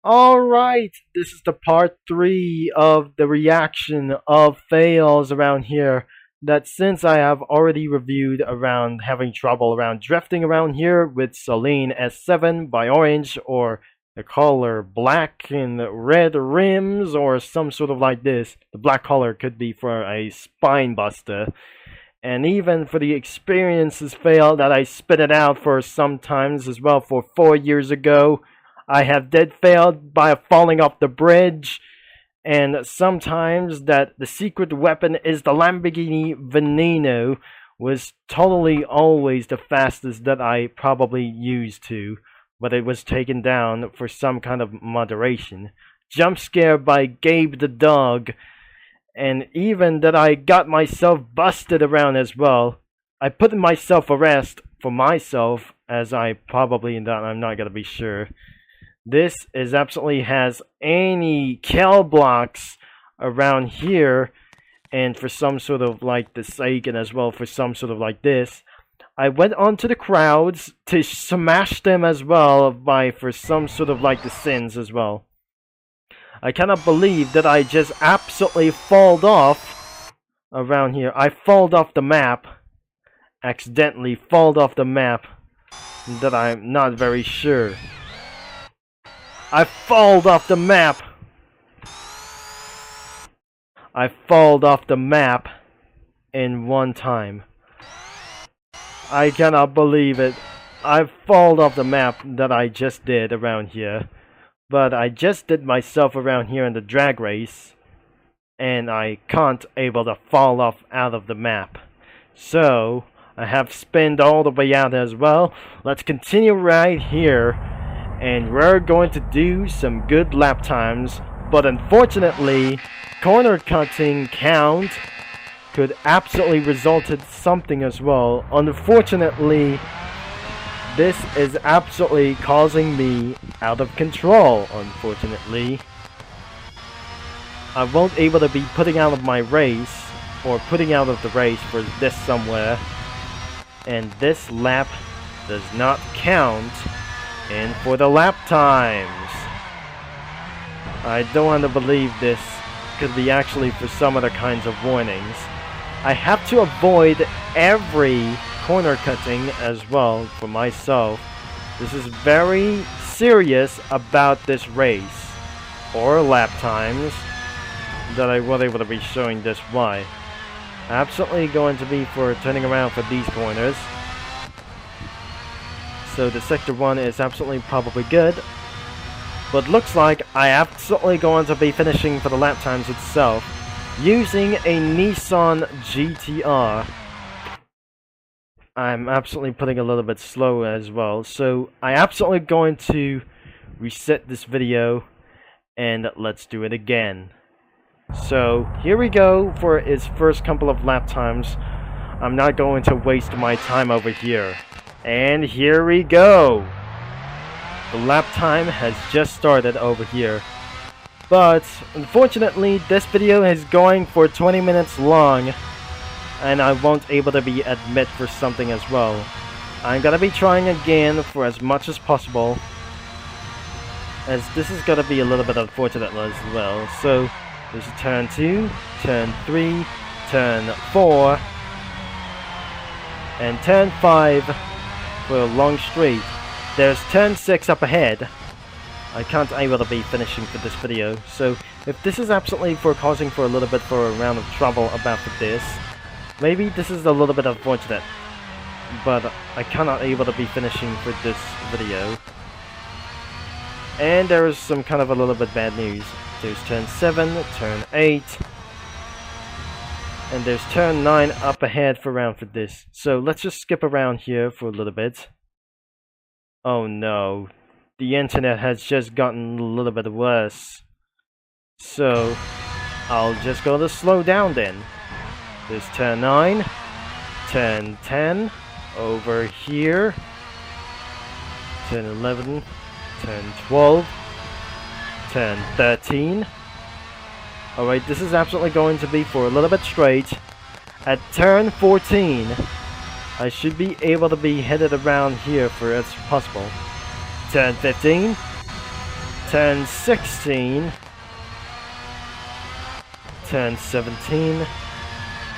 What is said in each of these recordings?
Alright, this is the part 3 of the reaction of fails around here. That since I have already reviewed around having trouble around drifting around here with Celine S7 by Orange, or the color black and red rims, or some sort of like this. The black color could be for a spine buster. And even for the experiences fail that I spit it out for sometimes as well for 4 years ago. I have dead failed by falling off the bridge, and sometimes that the secret weapon is the Lamborghini Veneno was totally always the fastest that I probably used to, but it was taken down for some kind of moderation. Jump scare by Gabe the dog, and even that I got myself busted around as well. I put in myself arrest for myself, as I probably, that I'm not gonna be sure. This is absolutely has any kill blocks around here, and for some sort of like the sake, and as well for some sort of like this, I went onto the crowds to smash them as well by for some sort of like the sins as well. I cannot believe that I just absolutely falled off around here. I falled off the map, accidentally falled off the map, that I'm not very sure. I falled off the map. I falled off the map in one time. I cannot believe it. I falled off the map that I just did around here. But I just did myself around here in the drag race, and I can't able to fall off out of the map. So I have spinned all the way out as well. Let's continue right here. And we're going to do some good lap times, but unfortunately, corner cutting count could absolutely result in something as well. Unfortunately, this is absolutely causing me out of control, unfortunately. I won't able to be putting out of my race, or putting out of the race for this somewhere, and this lap does not count. And for the lap times, I don't want to believe this could be actually for some other kinds of warnings. I have to avoid every corner cutting as well for myself. This is very serious about this race, or lap times, that I was able to be showing this why. Absolutely going to be for turning around for these corners. So the sector 1 is absolutely probably good, but looks like I absolutely going to be finishing for the lap times itself using a Nissan GTR. I'm absolutely putting a little bit slow as well, so I absolutely going to reset this video and let's do it again. So here we go for its first couple of lap times. I'm not going to waste my time over here. And here we go! The lap time has just started over here. But, unfortunately, this video is going for 20 minutes long. And I won't able to be admit for something as well. I'm gonna be trying again for as much as possible, as this is gonna be a little bit unfortunate as well. So, there's turn 2, turn 3, turn 4, and turn 5. For a long straight. There's turn 6 up ahead. I can't able to be finishing for this video, so if this is absolutely for causing for a little bit for a round of trouble about for this, maybe this is a little bit unfortunate, but I cannot able to be finishing for this video. And there is some kind of a little bit bad news. There's turn 7, turn 8, and there's turn 9 up ahead for round for this. So let's just skip around here for a little bit. Oh no. The internet has just gotten a little bit worse. So I'll just go to slow down then. There's turn 9, turn 10, over here, turn 11, turn 12, turn 13. Alright, this is absolutely going to be for a little bit straight. At turn 14, I should be able to be headed around here for as possible. Turn 15. turn 16, turn 17,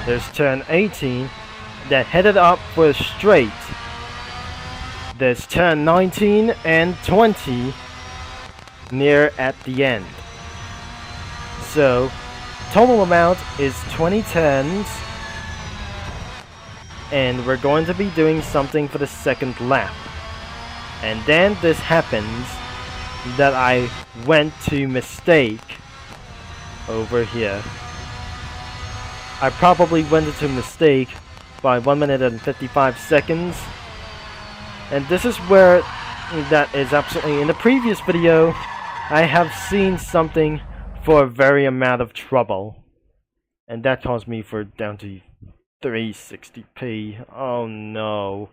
there's turn 18, that headed up for straight. There's turn 19 and 20 near at the end. So total amount is 20 turns, and we're going to be doing something for the second lap. And then this happens that I went to mistake over here. I probably went into mistake by 1 minute and 55 seconds. And this is where that is absolutely, in the previous video, I have seen something for a very amount of trouble. And that caused me for down to 360p. Oh no.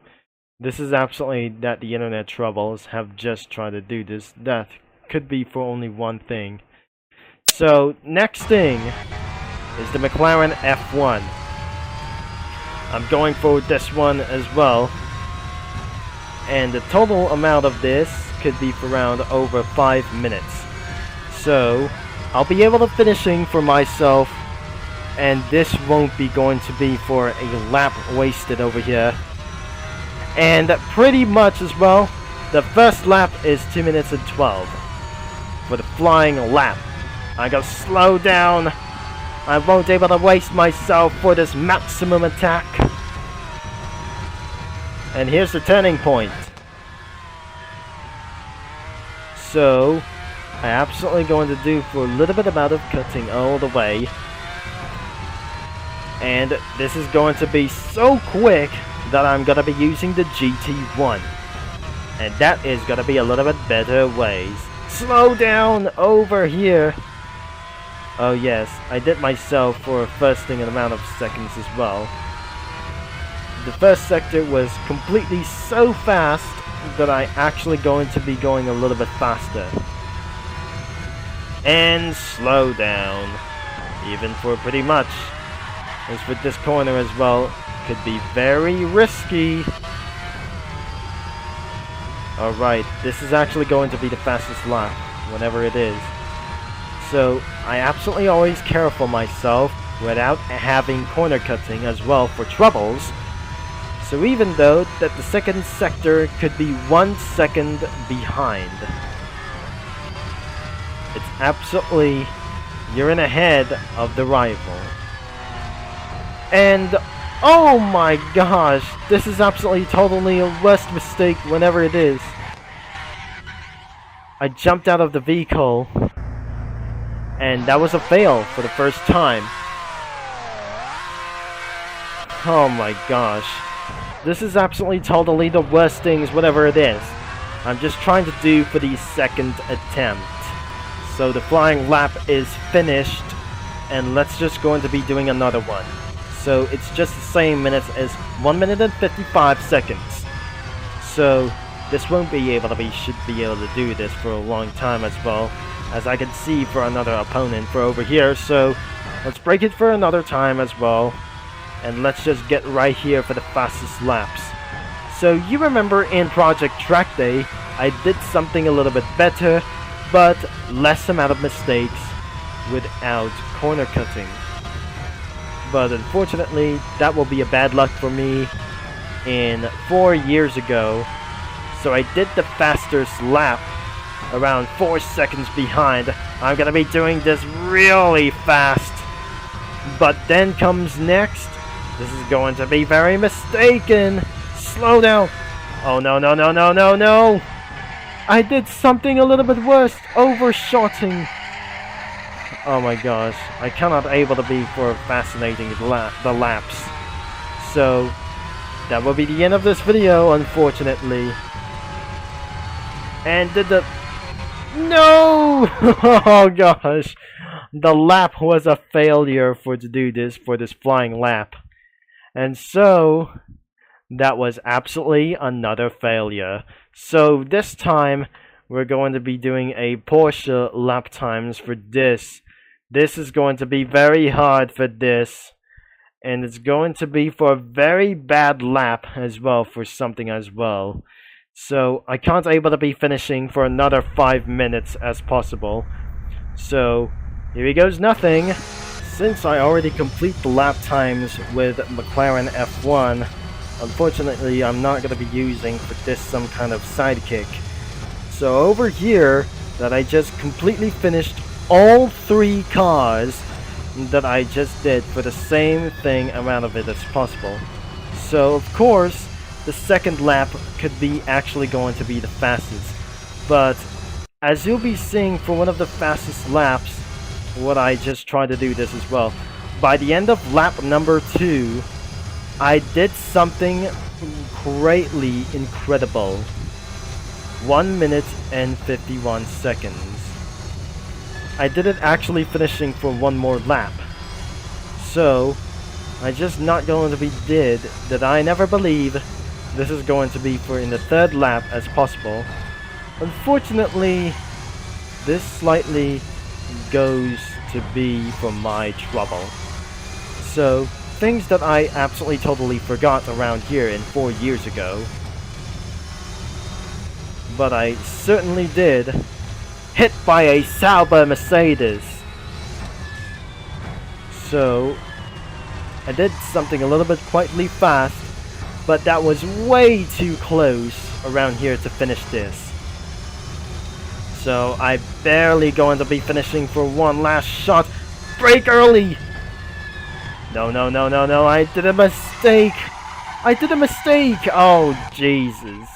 This is absolutely that the internet troubles have just tried to do this. That could be for only one thing. So, next thing is the McLaren F1. I'm going for this one as well. And the total amount of this could be for around over 5 minutes. So, I'll be able to finishing for myself, and this won't be going to be for a lap wasted over here. And pretty much as well, the first lap is 2 minutes and 12 for the flying lap. I gotta slow down. I won't be able to waste myself for this maximum attack. And here's the turning point. So, I absolutely going to do for a little bit amount of cutting all the way. And this is going to be so quick that I'm gonna be using the GT1. And that is gonna be a little bit better ways. Slow down over here. Oh yes, I did myself for a first thing an amount of seconds as well. The first sector was completely so fast that I actually going to be going a little bit faster. And slow down. Even for pretty much. As with this corner as well, could be very risky. Alright, this is actually going to be the fastest lap, whenever it is. So, I absolutely always care for myself without having corner cutting as well for troubles. So even though that the second sector could be 1 second behind. It's absolutely, you're in ahead of the rival. And oh my gosh, this is absolutely totally a worst mistake whenever it is. I jumped out of the vehicle, and that was a fail for the first time. Oh my gosh. This is absolutely totally the worst things, whatever it is. I'm just trying to do for the second attempt. So the flying lap is finished, and let's just going to be doing another one. So it's just the same minutes as 1 minute and 55 seconds. So this won't be able to be, should be able to do this for a long time as well, as I can see for another opponent for over here. So let's break it for another time as well. And let's just get right here for the fastest laps. So you remember in Project Track Day, I did something a little bit better, but less amount of mistakes without corner cutting. But unfortunately, that will be a bad luck for me in 4 years ago. So I did the fastest lap, around 4 seconds behind. I'm gonna be doing this really fast. But then comes next. This is going to be very mistaken. Slow down. Oh no, no, no, no, no, no. I did something a little bit worse. Overshotting. Oh my gosh. I cannot able to be for fascinating the laps. So, that will be the end of this video, unfortunately. And did the... No! Oh gosh. The lap was a failure for to do this, for this flying lap. And so, that was absolutely another failure. So this time, we're going to be doing a Porsche lap times for this. This is going to be very hard for this. And it's going to be for a very bad lap as well, for something as well. So I can't able to be finishing for another 5 minutes as possible. So here he goes nothing. Since I already complete the lap times with McLaren F1, unfortunately I'm not going to be using for this some kind of sidekick. So over here, that I just completely finished all 3 cars that I just did for the same thing amount of it as possible. So of course, the second lap could be actually going to be the fastest. But as you'll be seeing for one of the fastest laps, what I just tried to do this as well. By the end of lap number 2, I did something greatly incredible. 1 minute and 51 seconds. I did it actually finishing for one more lap. So, I just not going to be did that I never believe this is going to be for in the 3rd lap as possible. Unfortunately, this slightly goes to be for my trouble. So, things that I absolutely totally forgot around here in 4 years ago. But I certainly did. Hit by a Sauber Mercedes. So, I did something a little bit quietly fast, but that was way too close around here to finish this. So, I barely going to be finishing for one last shot. Brake early! No, no, no, no, no, I did a mistake! I did a mistake! Oh, Jesus.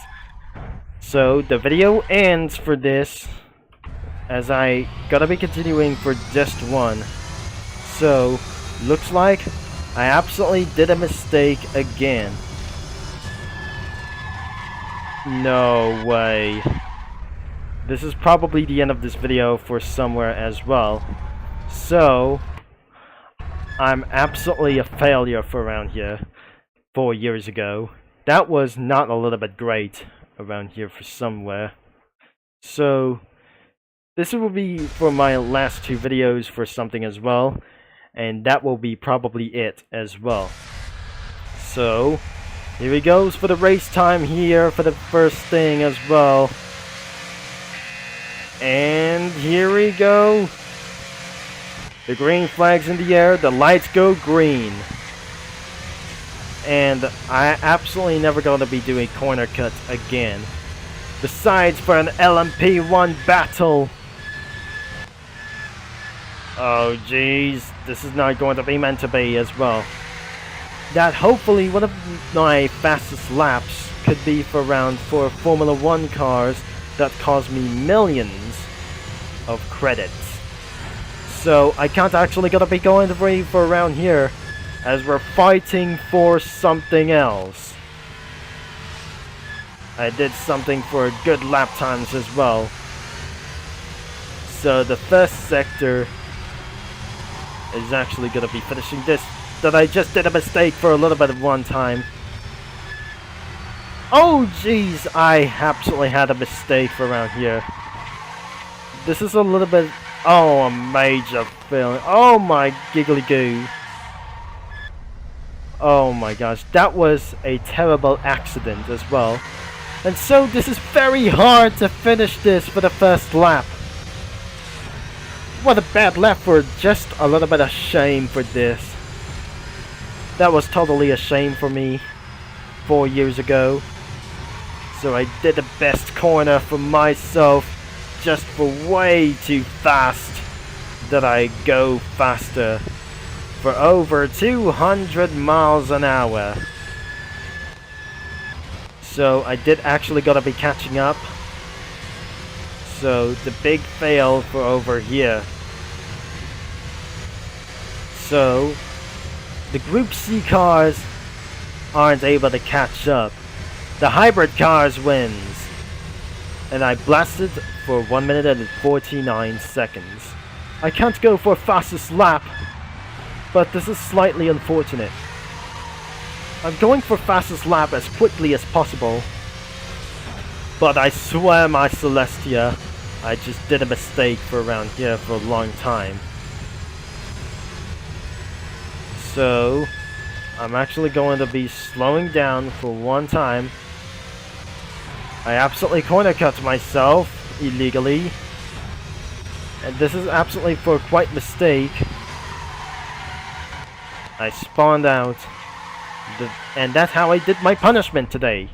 So, the video ends for this, as I gotta be continuing for just one. So, looks like I absolutely did a mistake again. No way. This is probably the end of this video for somewhere as well. So, I'm absolutely a failure for around here 4 years ago. That was not a little bit great around here for somewhere. So, this will be for my last 2 videos for something as well. And that will be probably it as well. So, here he goes for the race time here for the first thing as well. And here we go. The green flag's in the air, the lights go green. And I absolutely never going to be doing corner cuts again. Besides for an LMP1 battle. Oh jeez, this is not going to be meant to be as well. That hopefully one of my fastest laps could be for around 4 Formula 1 cars that cost me millions of credits. So I can't actually gonna be going to for around here, as we're fighting for something else. I did something for good lap times as well. So the first sector is actually gonna be finishing this, that I just did a mistake for a little bit of one time. Oh jeez, I absolutely had a mistake for around here. This is a little bit, oh, a major failure. Oh my giggly goo. Oh my gosh, that was a terrible accident as well. And so this is very hard to finish this for the first lap. What a bad lap for just a little bit of shame for this. That was totally a shame for me 4 years ago. So I did the best corner for myself just for way too fast that I go faster for over 200 miles an hour. So I did actually gotta be catching up. So the big fail for over here. So the Group C cars aren't able to catch up. The hybrid cars wins. And I blasted for 1 minute and 49 seconds. I can't go for fastest lap, but this is slightly unfortunate. I'm going for fastest lap as quickly as possible, but I swear my Celestia, I just did a mistake for around here for a long time. So, I'm actually going to be slowing down for one time. I absolutely corner cut myself illegally. And this is absolutely for quite mistake. I spawned out. And that's how I did my punishment today.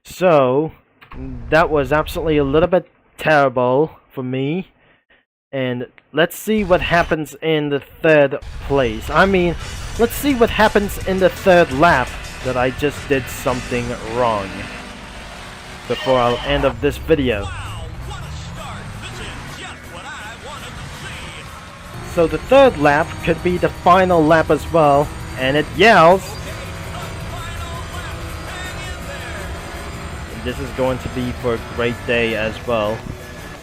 So, that was absolutely a little bit terrible for me. And let's see what happens in the third place. I mean, let's see what happens in the third lap that I just did something wrong. Before I'll end of this video. So the third lap could be the final lap as well. And it yells. This is going to be for a great day as well,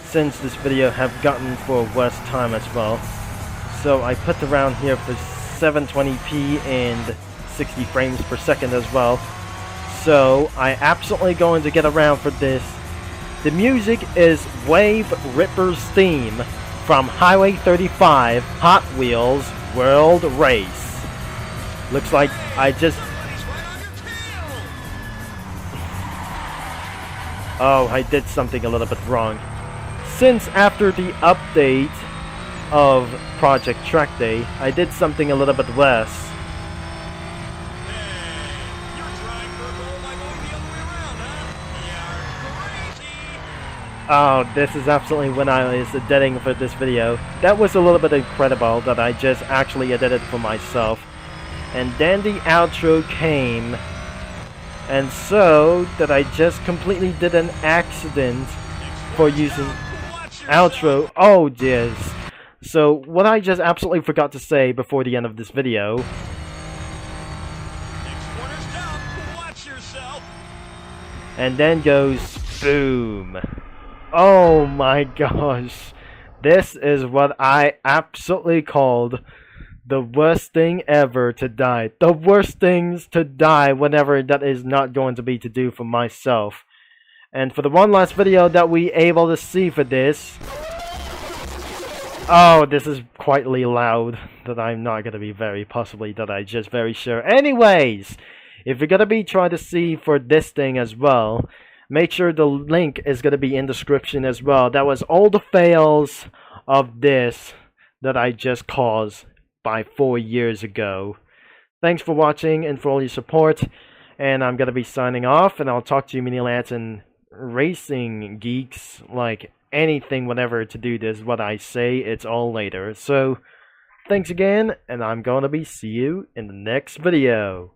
since this video have gotten for worst time as well. So I put around here for 720p and 60 frames per second as well. So I absolutely going to get around for this. The music is Wave Ripper's theme from Highway 35 Hot Wheels World Race. Looks like I just... Oh, I did something a little bit wrong. Since after the update of Project Track Day, I did something a little bit less. Oh, this is absolutely when I was editing for this video. That was a little bit incredible that I just actually edited for myself. And then the outro came. And so, that I just completely did an accident for using outro. Oh, dears. So, what I just absolutely forgot to say before the end of this video. And then goes boom. Oh my gosh. This is what I absolutely called the worst thing ever to die. The worst things to die whenever that is not going to be to do for myself. And for the one last video that we able to see for this. Oh, this is quietly loud that I'm not going to be very possibly that I just very sure. Anyways, if you're going to be trying to see for this thing as well, make sure the link is going to be in the description as well. That was all the fails of this that I just caused by 4 years ago. Thanks for watching and for all your support. And I'm going to be signing off. And I'll talk to you mini lads and racing geeks. Like anything whenever to do this. What I say, it's all later. So, thanks again. And I'm going to be see you in the next video.